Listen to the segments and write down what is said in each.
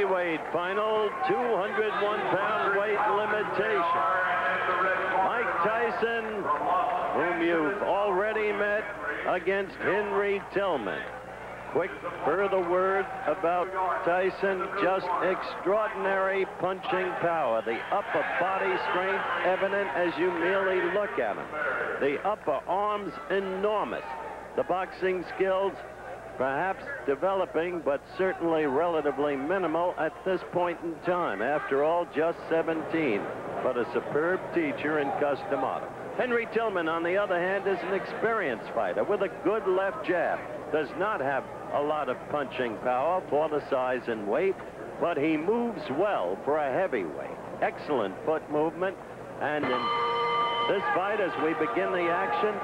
heavyweight final, 201-pound weight limitation. Mike Tyson, whom you've already met, against Henry Tillman. Quick further word about Tyson, just extraordinary punching power. The upper body strength evident as you merely look at him. The upper arms enormous. The boxing skills perhaps developing, but certainly relatively minimal at this point in time. After all, just 17, but a superb teacher in custom auto. Henry Tillman, on the other hand, is an experienced fighter with a good left jab. Does not have a lot of punching power for the size and weight, but he moves well for a heavyweight. Excellent foot movement, and in this fight, as we begin the action,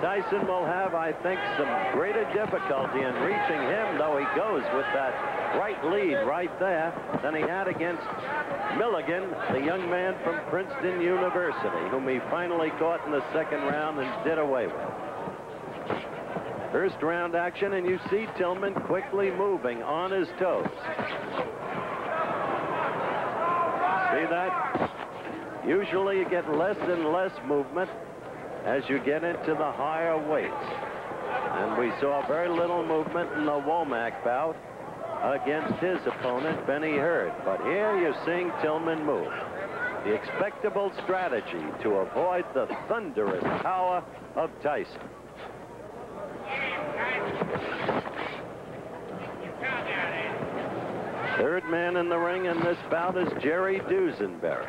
Tyson will have, I think, some greater difficulty in reaching him, though he goes with that right lead right there, than he had against Milligan, the young man from Princeton University, whom he finally caught in the second round and did away with. First round action, and you see Tillman quickly moving on his toes. See that? Usually you get less and less movement as you get into the higher weights. And we saw very little movement in the Womack bout against his opponent, Benny Hurd. But here you're seeing Tillman move. The expectable strategy to avoid the thunderous power of Tyson. Third man in the ring in this bout is Jerry Dusenberry,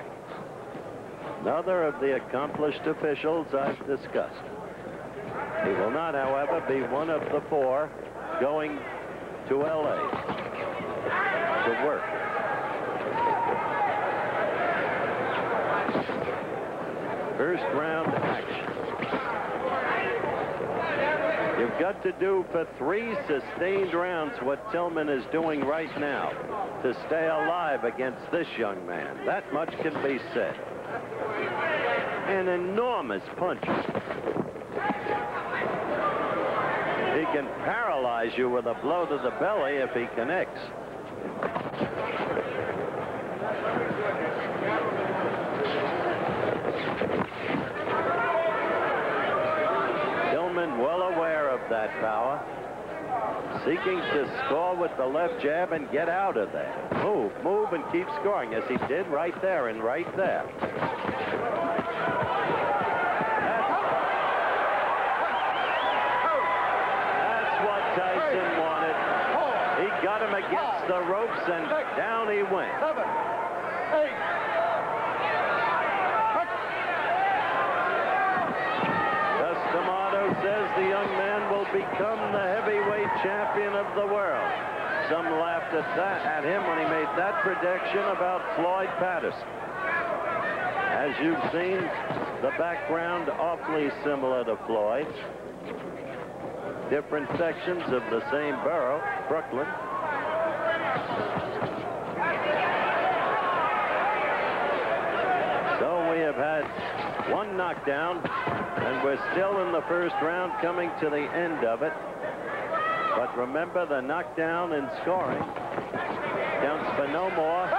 another of the accomplished officials I've discussed. He will not, however, be one of the four going to L.A. to work. First round action. You've got to do for 3 sustained rounds what Tillman is doing right now to stay alive against this young man. That much can be said. An enormous puncher. He can paralyze you with a blow to the belly if he connects. Tillman well aware of that power, seeking to score with the left jab and get out of there. Move and keep scoring, as he did right there and right there. That's what Tyson wanted. He got him against the ropes, and down he went. 7, 8. Says the young man will become the heavyweight champion of the world. Some laughed at him when he made that prediction about Floyd Patterson. As you've seen, the background awfully similar to Floyd. Different sections of the same borough, Brooklyn. So we have had one knockdown, and we're still in the first round, coming to the end of it. But remember, the knockdown in scoring counts for no more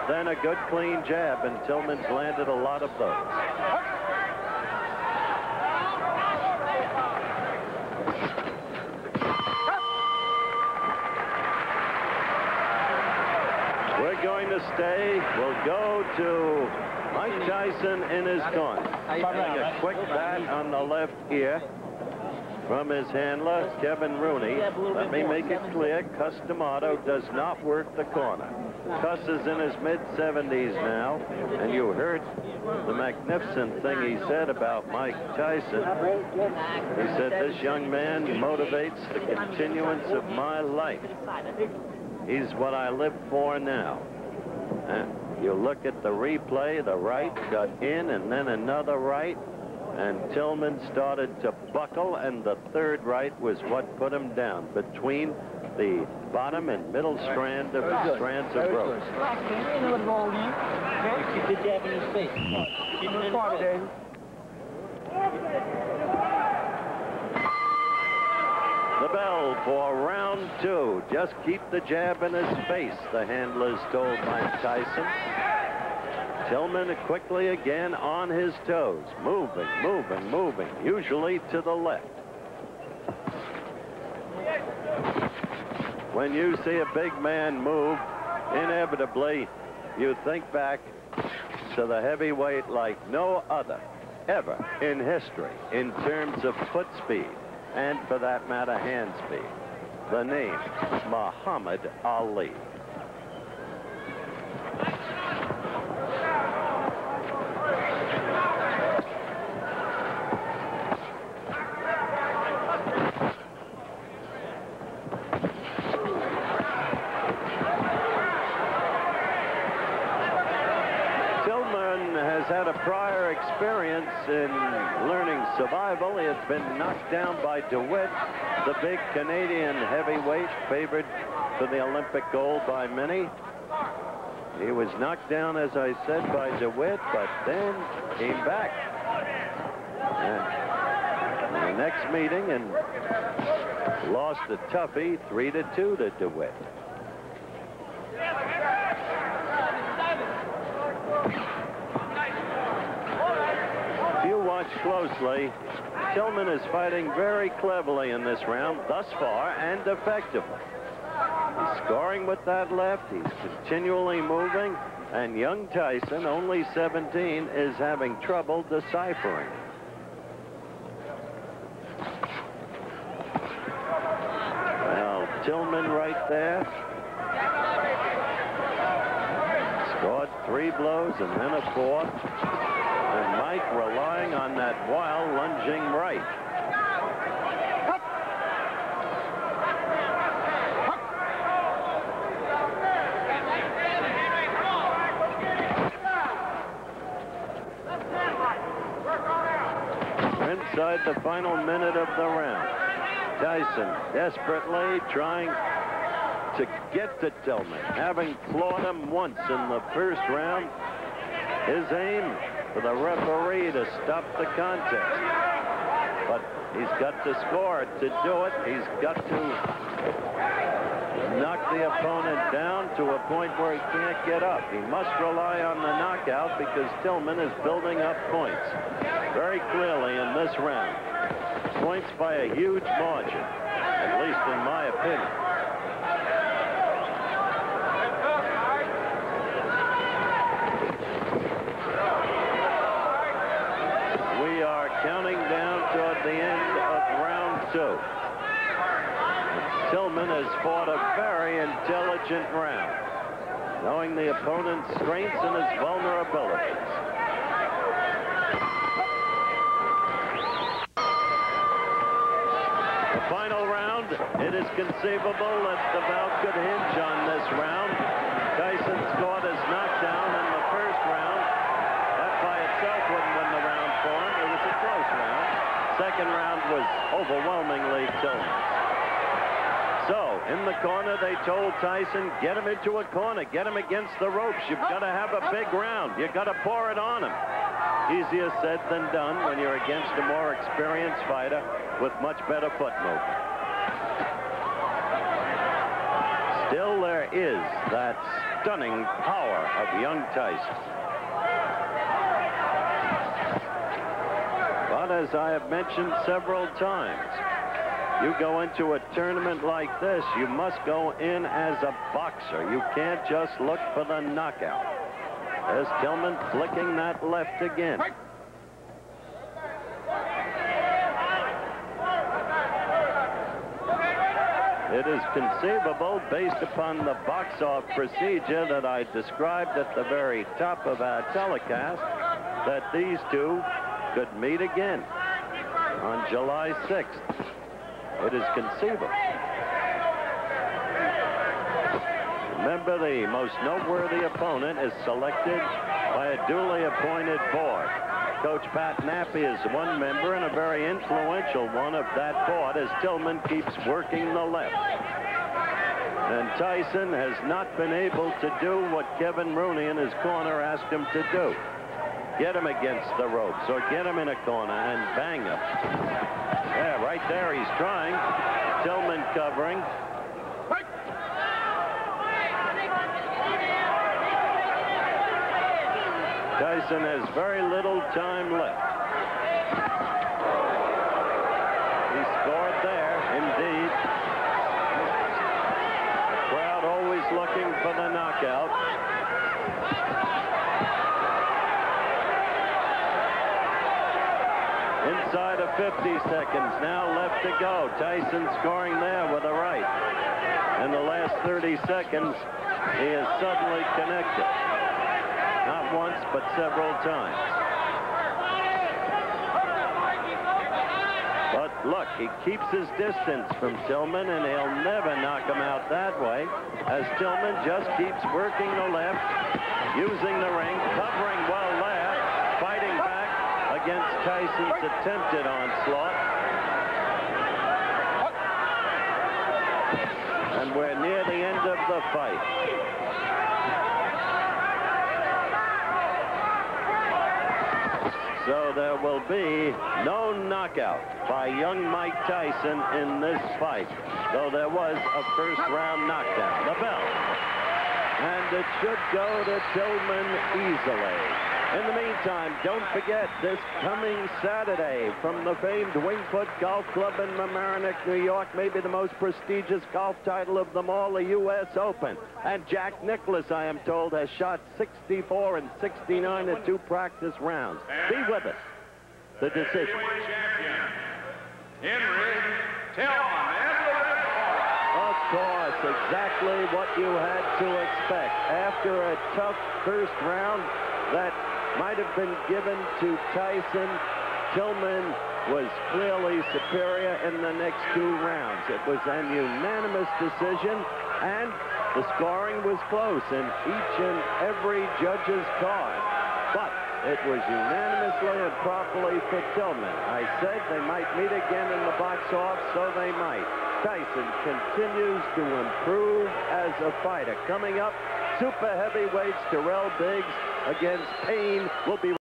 than a good clean jab, and Tillman's landed a lot of those. We're going to stay. We'll go to Mike Tyson in his corner. Getting a quick bat on the left ear from his handler, Kevin Rooney. Let me make it clear, Custom Auto does not work the corner. Cuss is in his mid-70s now, and you heard the magnificent thing he said about Mike Tyson. He said, this young man motivates the continuance of my life. He's what I live for now. And you look at the replay, the right got in, and then another right, and Tillman started to buckle, and the third right was what put him down between the bottom and middle strands of ropes. The bell for round 2. Just keep the jab in his face, the handlers told Mike Tyson. Tillman quickly again on his toes, moving, moving, moving, usually to the left. When you see a big man move, inevitably you think back to the heavyweight like no other ever in history in terms of foot speed and, for that matter, hand speed. The name, Muhammad Ali. Had a prior experience in learning survival. He had been knocked down by DeWitt, the big Canadian heavyweight favored for the Olympic gold by many. He was knocked down, as I said, by DeWitt, but then came back. And in the next meeting and lost a toughie 3-2 to DeWitt. Watch closely. Tillman is fighting very cleverly in this round thus far and effectively. He's scoring with that left. He's continually moving. And young Tyson, only 17, is having trouble deciphering. Well, Tillman right there. Scored 3 blows and then a 4th. And Mike relying on that wild lunging right. We're inside the final minute of the round. Tyson desperately trying to get to Tillman, having clawed him once in the first round. His aim for the referee to stop the contest. But he's got to score to do it. He's got to knock the opponent down to a point where he can't get up. He must rely on the knockout because Tillman is building up points very clearly in this round. Points by a huge margin, at least in my opinion. Counting down toward the end of round 2. Tillman has fought a very intelligent round, knowing the opponent's strengths and his vulnerabilities. The final round, it is conceivable that the bout could hinge on this round. Tyson scored his knockdown in the first round. That by itself wouldn't win the round for him. It was a close round. Second round was overwhelmingly Tillman. So, in the corner, they told Tyson, get him into a corner, get him against the ropes. You've got to have a big round. You've got to pour it on him. Easier said than done when you're against a more experienced fighter with much better foot movement. Still, there is that stunning power of young Tyson. But as I have mentioned several times, you go into a tournament like this, you must go in as a boxer. You can't just look for the knockout. There's Tillman flicking that left again. It is conceivable, based upon the box-off procedure that I described at the very top of our telecast, that these two could meet again on July 6th. It is conceivable. Remember, the most noteworthy opponent is selected by a duly appointed board. Coach Pat Nappy is one member and a very influential one of that board as Tillman keeps working the left. And Tyson has not been able to do what Kevin Rooney in his corner asked him to do. Get him against the ropes or get him in a corner and bang him. Yeah, right there he's trying. Tillman covering. Tyson has very little time left. He scored there, indeed. Crowd always looking for the knockout. Inside of 50 seconds now left to go. Tyson scoring there with a right. In the last 30 seconds, he is suddenly connected. Not once, but several times. But look, he keeps his distance from Tillman, and he'll never knock him out that way, as Tillman just keeps working the left, using the ring, covering well there, fighting back against Tyson's attempted onslaught. And we're near the end of the fight. So there will be no knockout by young Mike Tyson in this fight, though there was a first-round knockdown. The bell. And it should go to Tillman easily. In the meantime, don't forget this coming Saturday from the famed Wingfoot Golf Club in Mamaroneck, New York, maybe the most prestigious golf title of them all, the U.S. Open. And Jack Nicklaus, I am told, has shot 64 and 69 in 2 practice rounds. Be with us. The decision. Of course, exactly what you had to expect. After a tough first round that might have been given to Tyson, Tillman was clearly superior in the next 2 rounds. It was an unanimous decision, and the scoring was close in each and every judge's card. But it was unanimously and properly for Tillman. I said they might meet again in the box office, so they might. Tyson continues to improve as a fighter. Coming up, super heavyweights Terrell Biggs against Payne will be